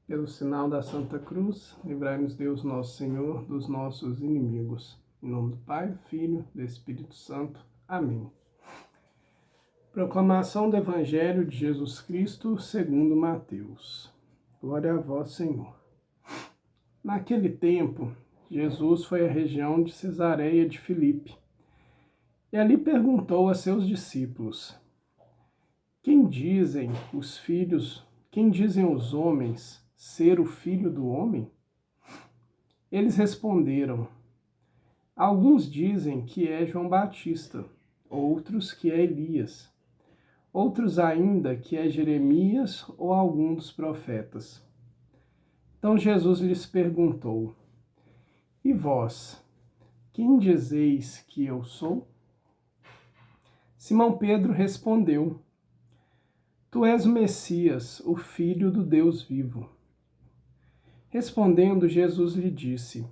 Pelo sinal da Santa Cruz, livrai-nos Deus nosso Senhor dos nossos inimigos. Em nome do Pai, do Filho e do Espírito Santo. Amém. Proclamação do Evangelho de Jesus Cristo segundo Mateus. Glória a vós, Senhor. Naquele tempo, Jesus foi à região de Cesareia de Filipe e ali perguntou a seus discípulos: Quem dizem os homens ser o Filho do Homem? Eles responderam: Alguns dizem que é João Batista, outros que é Elias, outros ainda que é Jeremias ou algum dos profetas. Então Jesus lhes perguntou: E vós, quem dizeis que eu sou? Simão Pedro respondeu: Tu és o Messias, o Filho do Deus vivo. Respondendo, Jesus lhe disse: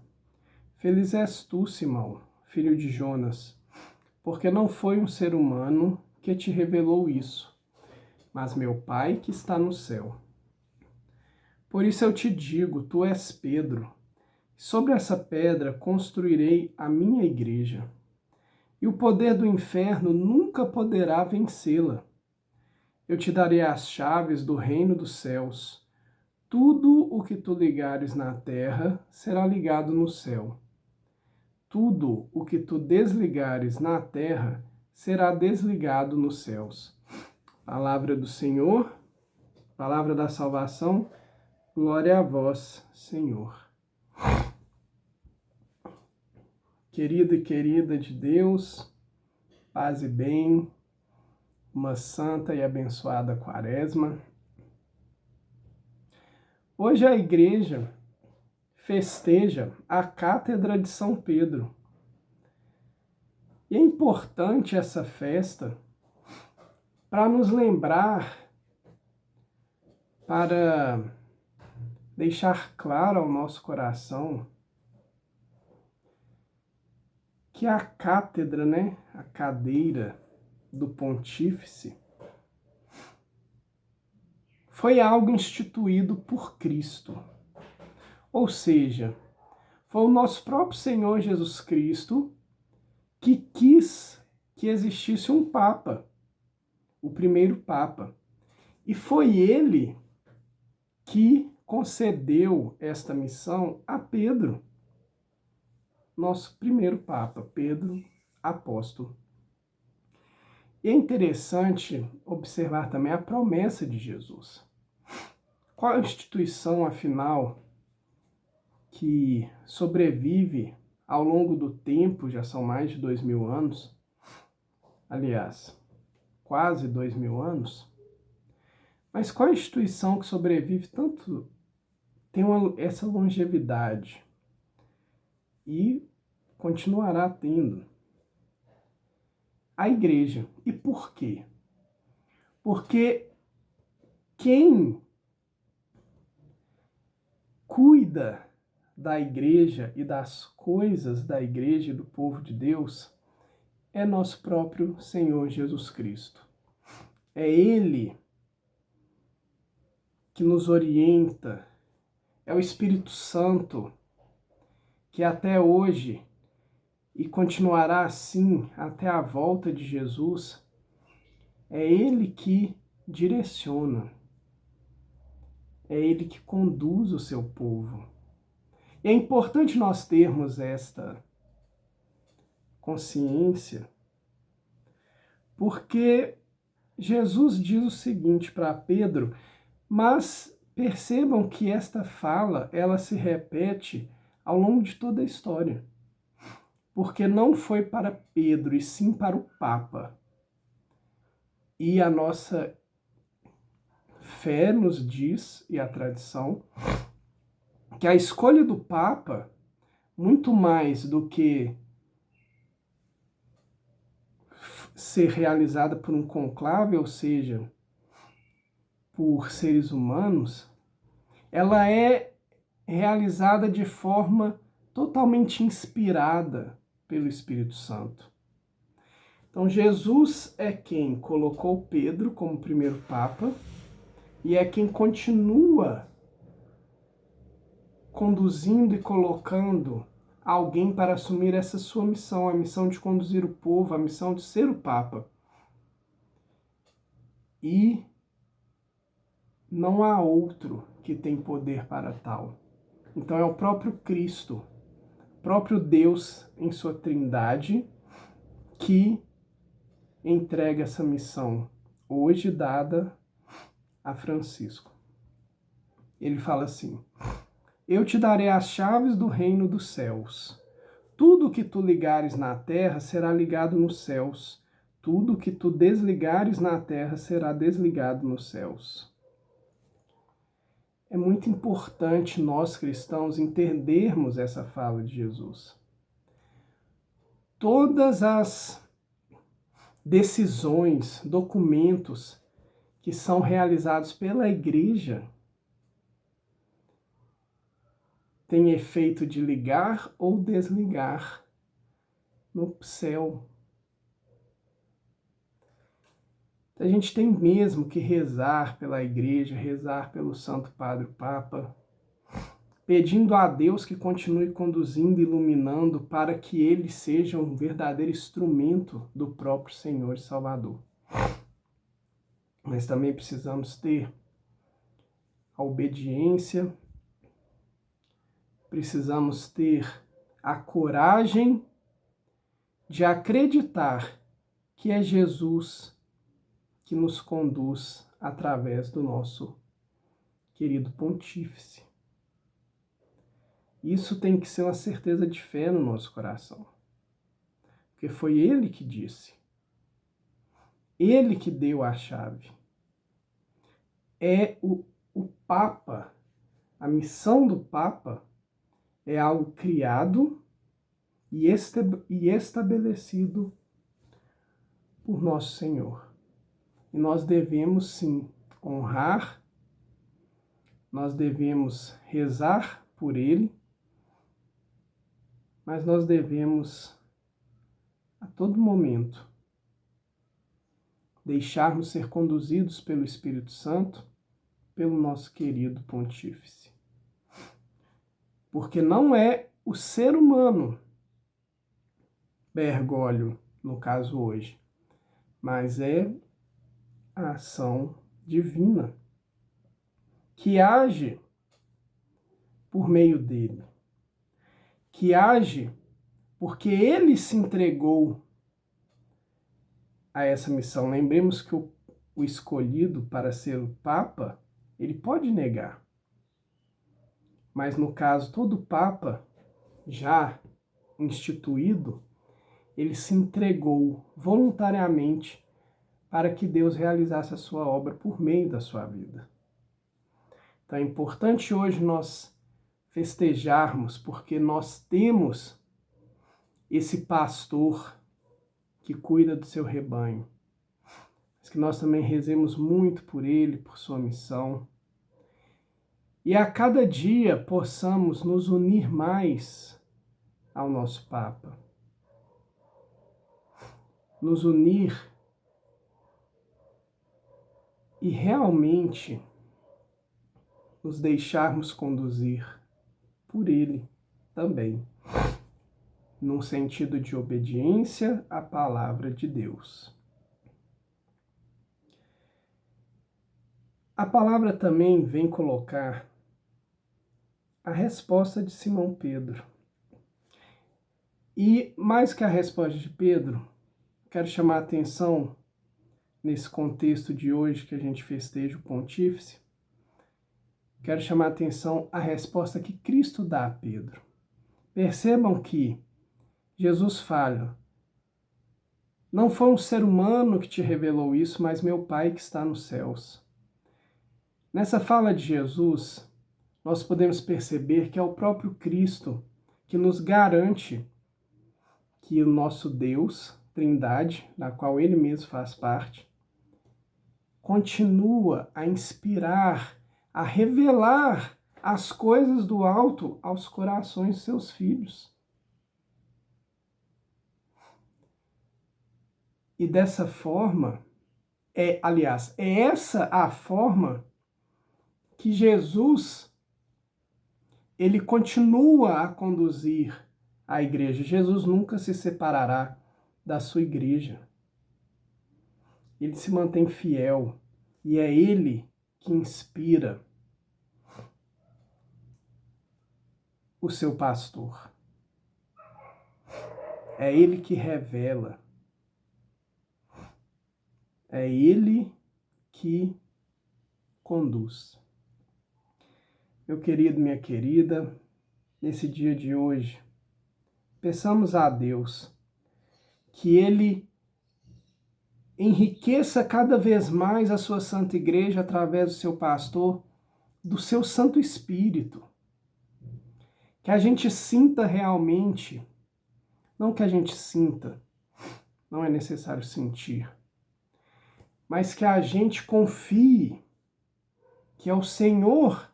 Feliz és tu, Simão, filho de Jonas, porque não foi um ser humano que te revelou isso, mas meu Pai que está no céu. Por isso eu te digo, tu és Pedro, e sobre essa pedra construirei a minha igreja, e o poder do inferno nunca poderá vencê-la. Eu te darei as chaves do reino dos céus. Tudo o que tu ligares na terra será ligado no céu. Tudo o que tu desligares na terra será desligado nos céus. Palavra do Senhor, palavra da salvação, glória a vós, Senhor. Querido e querida de Deus, paz e bem, uma santa e abençoada quaresma. Hoje a igreja festeja a Cátedra de São Pedro. E é importante essa festa para nos lembrar, para deixar claro ao nosso coração que a cátedra, a cadeira do pontífice, foi algo instituído por Cristo. Ou seja, foi o nosso próprio Senhor Jesus Cristo que quis que existisse um Papa, o primeiro Papa. E foi ele que concedeu esta missão a Pedro, nosso primeiro Papa, Pedro Apóstolo. E é interessante observar também a promessa de Jesus. Qual a instituição, afinal, que sobrevive ao longo do tempo, já são mais de 2000 anos, aliás, quase 2000 anos, mas qual a instituição que sobrevive tanto, tem essa longevidade e continuará tendo? A igreja. E por quê? Porque quem cuida da igreja e das coisas da igreja e do povo de Deus é nosso próprio Senhor Jesus Cristo. É Ele que nos orienta, é o Espírito Santo que até hoje e continuará assim até a volta de Jesus, é Ele que direciona, é Ele que conduz o seu povo. E é importante nós termos esta consciência, porque Jesus diz o seguinte para Pedro, mas percebam que esta fala, ela se repete ao longo de toda a história. Porque não foi para Pedro, e sim para o Papa. E a nossa fé nos diz, e a tradição, que a escolha do Papa, muito mais do que ser realizada por um conclave, ou seja, por seres humanos, ela é realizada de forma totalmente inspirada pelo Espírito Santo. Então Jesus é quem colocou Pedro como primeiro Papa e é quem continua conduzindo e colocando alguém para assumir essa sua missão, a missão de conduzir o povo, a missão de ser o Papa. E não há outro que tem poder para tal. Então é o próprio Cristo, o próprio Deus em sua trindade, que entrega essa missão, hoje dada a Francisco. Ele fala assim: eu te darei as chaves do reino dos céus. Tudo que tu ligares na terra será ligado nos céus. Tudo que tu desligares na terra será desligado nos céus. É muito importante nós cristãos entendermos essa fala de Jesus. Todas as decisões, documentos que são realizados pela igreja têm efeito de ligar ou desligar no céu. A gente tem mesmo que rezar pela igreja, rezar pelo Santo Padre Papa, pedindo a Deus que continue conduzindo e iluminando para que ele seja um verdadeiro instrumento do próprio Senhor e Salvador. Mas também precisamos ter a obediência, precisamos ter a coragem de acreditar que é Jesus que nos conduz através do nosso querido pontífice. Isso tem que ser uma certeza de fé no nosso coração. Porque foi ele que disse. Ele que deu a chave. É o Papa. A missão do Papa é algo criado e estabelecido por nosso Senhor. E nós devemos, sim, honrar, nós devemos rezar por ele, mas nós devemos, a todo momento, deixarmos ser conduzidos pelo Espírito Santo, pelo nosso querido Pontífice. Porque não é o ser humano, Bergoglio, no caso hoje, mas é a ação divina que age por meio dele, que age porque ele se entregou a essa missão. Lembremos que o escolhido para ser o Papa, ele pode negar. Mas no caso, todo Papa já instituído, ele se entregou voluntariamente para que Deus realizasse a sua obra por meio da sua vida. Então é importante hoje nós festejarmos, porque nós temos esse pastor que cuida do seu rebanho. Mas que nós também rezemos muito por ele, por sua missão. E a cada dia possamos nos unir mais ao nosso Papa. Nos unir e realmente nos deixarmos conduzir por ele também, num sentido de obediência à palavra de Deus. A palavra também vem colocar a resposta de Simão Pedro. E mais que a resposta de Pedro, quero chamar a atenção nesse contexto de hoje que a gente festeja o Pontífice, quero chamar a atenção à resposta que Cristo dá a Pedro. Percebam que Jesus fala: não foi um ser humano que te revelou isso, mas meu Pai que está nos céus. Nessa fala de Jesus, nós podemos perceber que é o próprio Cristo que nos garante que o nosso Deus, Trindade, da qual ele mesmo faz parte, continua a inspirar, a revelar as coisas do alto aos corações de seus filhos. E dessa forma, é essa a forma que Jesus ele continua a conduzir a igreja. Jesus nunca se separará da sua igreja. Ele se mantém fiel e é ele que inspira o seu pastor. É ele que revela. É ele que conduz. Meu querido, minha querida, nesse dia de hoje, peçamos a Deus que Ele enriqueça cada vez mais a sua Santa Igreja através do seu pastor, do seu Santo Espírito. Que a gente sinta realmente, não que a gente sinta, não é necessário sentir, mas que a gente confie que é o Senhor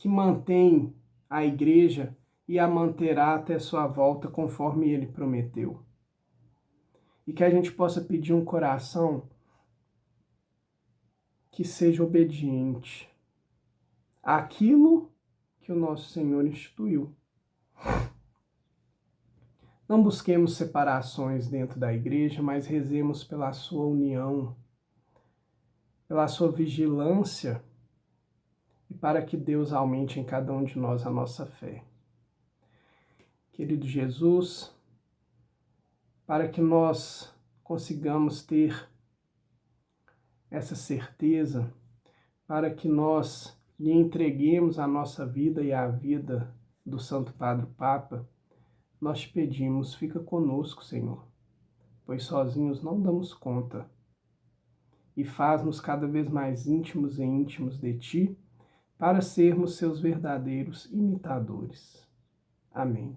que mantém a igreja e a manterá até sua volta, conforme ele prometeu. E que a gente possa pedir um coração que seja obediente àquilo que o nosso Senhor instituiu. Não busquemos separações dentro da igreja, mas rezemos pela sua união, pela sua vigilância e para que Deus aumente em cada um de nós a nossa fé. Querido Jesus, para que nós consigamos ter essa certeza, para que nós lhe entreguemos a nossa vida e a vida do Santo Padre Papa, nós te pedimos, fica conosco, Senhor, pois sozinhos não damos conta, e faz-nos cada vez mais íntimos e íntimos de Ti, para sermos seus verdadeiros imitadores. Amém.